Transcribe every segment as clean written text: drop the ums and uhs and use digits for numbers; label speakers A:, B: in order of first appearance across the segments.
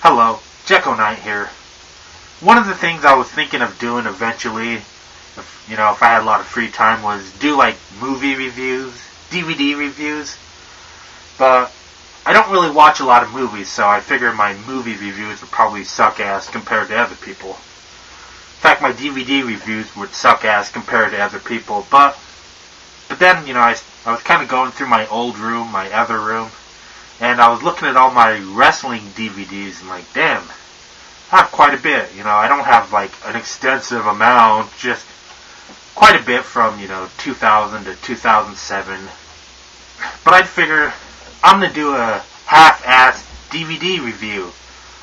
A: Hello, Jekko Knight here. One of the things I was thinking of doing eventually, if I had a lot of free time, was do like movie reviews, DVD reviews. But I don't really watch a lot of movies, so I figured my movie reviews would probably suck ass compared to other people. In fact, my DVD reviews would suck ass compared to other people. But then, I was kind of going through my old room, my other room, and I was looking at all my wrestling DVDs and like, damn, I have quite a bit. I don't have like an extensive amount, just quite a bit from, 2000 to 2007. But I'd figure I'm going to do a half-assed DVD review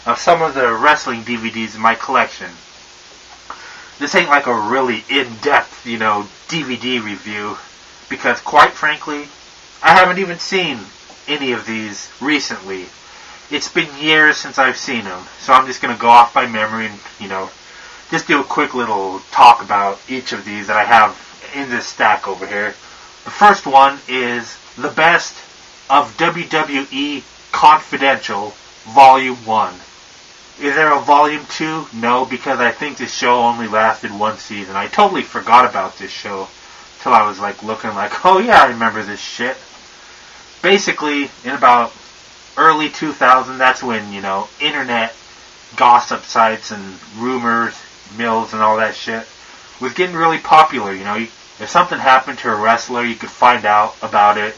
A: of some of the wrestling DVDs in my collection. This ain't like a really in-depth, DVD review, because quite frankly, I haven't even seen any of these recently. It's been years since I've seen them, so I'm just going to go off by memory and, just do a quick little talk about each of these that I have in this stack over here. The first one is the best of WWE Confidential Volume 1. Is there a Volume 2? No, because I think this show only lasted one season. I totally forgot about this show till I was like looking like, oh yeah, I remember this shit. Basically, in about early 2000, that's when, internet gossip sites and rumors, mills and all that shit was getting really popular. If something happened to a wrestler, you could find out about it,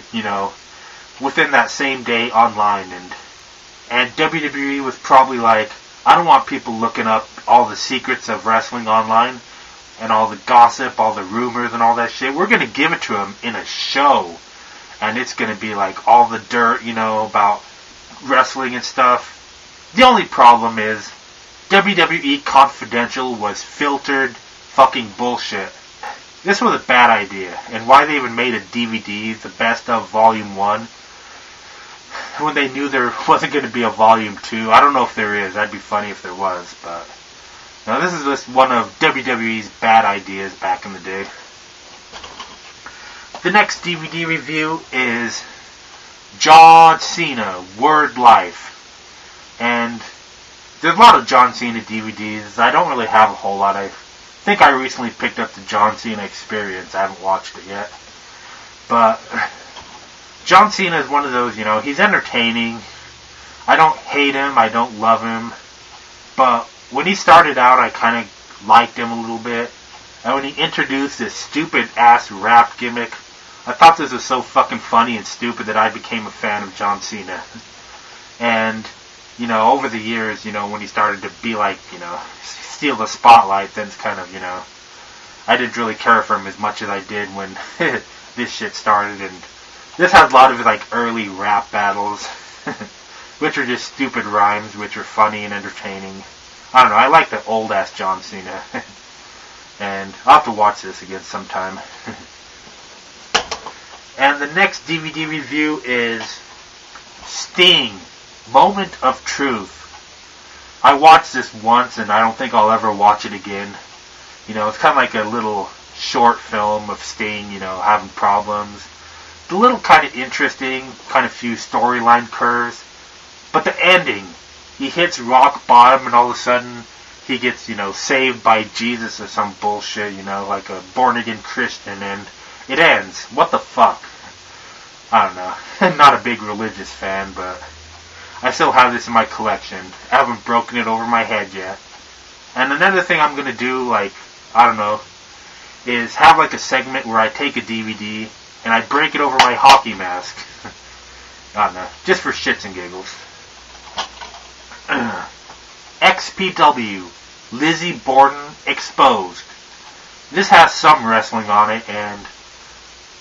A: within that same day online. And WWE was probably like, I don't want people looking up all the secrets of wrestling online and all the gossip, all the rumors and all that shit. We're going to give it to them in a show. And it's going to be like all the dirt, about wrestling and stuff. The only problem is WWE Confidential was filtered fucking bullshit. This was a bad idea. And why they even made a DVD, the best of Volume 1, when they knew there wasn't going to be a Volume 2. I don't know if there is. That'd be funny if there was. But now this is just one of WWE's bad ideas back in the day. The next DVD review is John Cena, Word Life. And there's a lot of John Cena DVDs. I don't really have a whole lot. I think I recently picked up the John Cena Experience. I haven't watched it yet. But John Cena is one of those, he's entertaining. I don't hate him. I don't love him. But when he started out, I kind of liked him a little bit. And when he introduced this stupid-ass rap gimmick, I thought this was so fucking funny and stupid that I became a fan of John Cena. And, over the years, when he started to be like, steal the spotlight, then it's kind of, I didn't really care for him as much as I did when this shit started. And this has a lot of, like, early rap battles, which are just stupid rhymes, which are funny and entertaining. I don't know, I like the old-ass John Cena. And I'll have to watch this again sometime. And the next DVD review is Sting, Moment of Truth. I watched this once and I don't think I'll ever watch it again. It's kind of like a little short film of Sting, having problems. It's a little kind of interesting, kind of few storyline curves. But the ending, he hits rock bottom and all of a sudden he gets, saved by Jesus or some bullshit, like a born-again Christian, and it ends. What the fuck? I don't know. I'm not a big religious fan, but I still have this in my collection. I haven't broken it over my head yet. And another thing I'm going to do, is have like a segment where I take a DVD and I break it over my hockey mask. I don't know. Just for shits and giggles. XPW, Lizzie Borden Exposed. This has some wrestling on it, and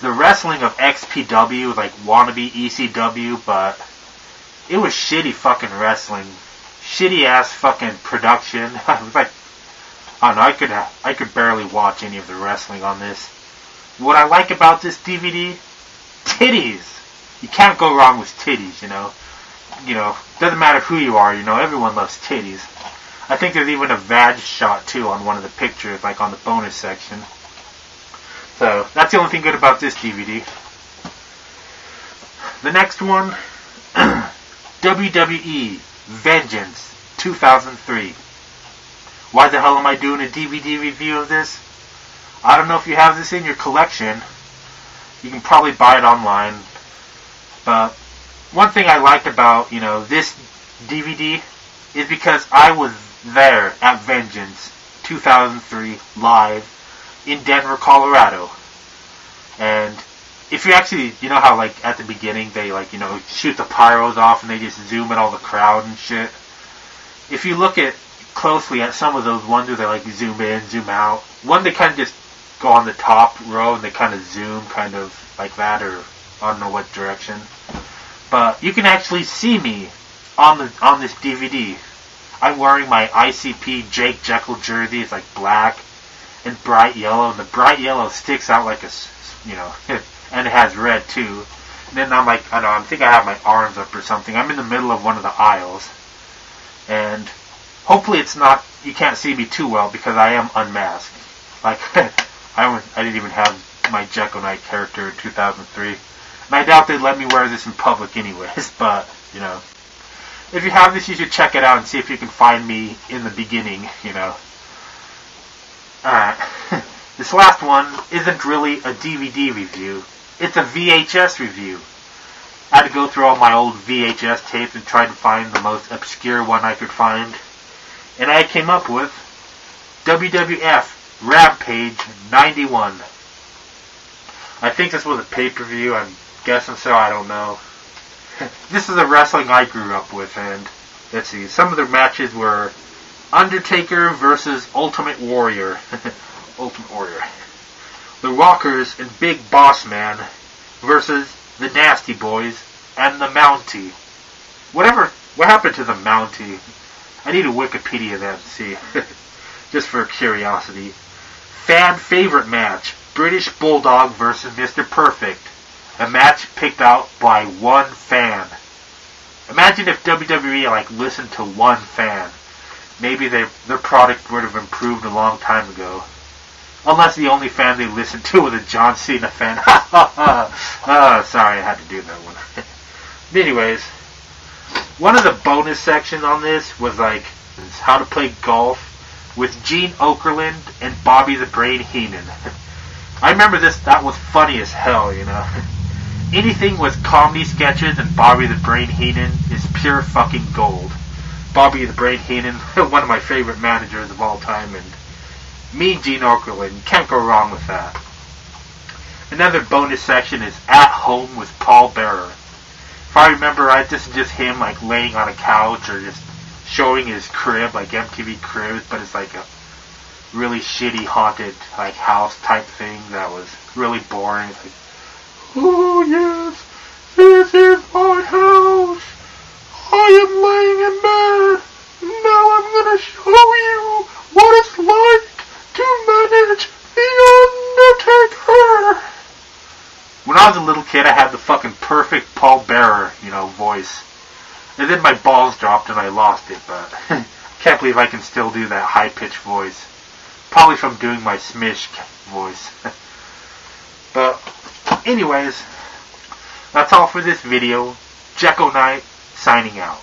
A: the wrestling of XPW was like wannabe ECW, but it was shitty fucking wrestling. Shitty ass fucking production. I was like, I don't know, I could barely watch any of the wrestling on this. What I like about this DVD? Titties. You can't go wrong with titties, doesn't matter who you are, everyone loves titties. I think there's even a vag shot too on one of the pictures, like on the bonus section. So that's the only thing good about this DVD. The next one, WWE Vengeance, 2003. Why the hell am I doing a DVD review of this? I don't know if you have this in your collection. You can probably buy it online. But one thing I liked about, this DVD is because I was there at Vengeance 2003 live in Denver, Colorado. And if you actually, how like at the beginning they shoot the pyros off and they just zoom in all the crowd and shit. If you look at closely at some of those ones where they like zoom in, zoom out, one they kind of just go on the top row and they kind of zoom kind of like that, or I don't know what direction. But you can actually see me on this DVD. I'm wearing my ICP Jake Jekyll jersey. It's like black and bright yellow, and the bright yellow sticks out like a, and it has red too. And then I'm like, I think I have my arms up or something. I'm in the middle of one of the aisles, and hopefully you can't see me too well because I am unmasked. Like, I didn't even have my Jekyll Knight character in 2003. And I doubt they'd let me wear this in public anyways, but, if you have this, you should check it out and see if you can find me in the beginning, Alright. This last one isn't really a DVD review. It's a VHS review. I had to go through all my old VHS tapes and try to find the most obscure one I could find. And I came up with WWF Rampage 91. I think this was a pay-per-view. I'm guessing so. I don't know. This is the wrestling I grew up with, and let's see. Some of the matches were Undertaker versus Ultimate Warrior. Ultimate Warrior. The Rockers and Big Boss Man versus the Nasty Boys and the Mountie. What happened to the Mountie? I need a Wikipedia that to see. Just for curiosity. Fan favorite match. British Bulldog versus Mr. Perfect. A match picked out by one fan. Imagine if WWE listened to one fan. Maybe their product would have improved a long time ago. Unless the only fan they listened to was a John Cena fan. Sorry, I had to do that one. But anyways, one of the bonus sections on this was how to play golf with Gene Okerlund and Bobby the Brain Heenan. I remember that was funny as hell, Anything with comedy sketches and Bobby the Brain Heenan is pure fucking gold. Bobby the Brain Heenan, one of my favorite managers of all time, and me, Gene Okerlund, can't go wrong with that. Another bonus section is At Home with Paul Bearer. If I remember right, this is just him laying on a couch or just showing his crib, like MTV Cribs, but it's like a really shitty haunted house type thing that was really boring. It's like, oh yes, this is my house. I am laying in bed. Now I'm gonna show you what it's like to manage the Undertaker. When I was a little kid, I had the fucking perfect Paul Bearer, voice. And then my balls dropped and I lost it, but I can't believe I can still do that high-pitched voice. Probably from doing my Smish voice. But anyways, that's all for this video. Jekyll Knight signing out.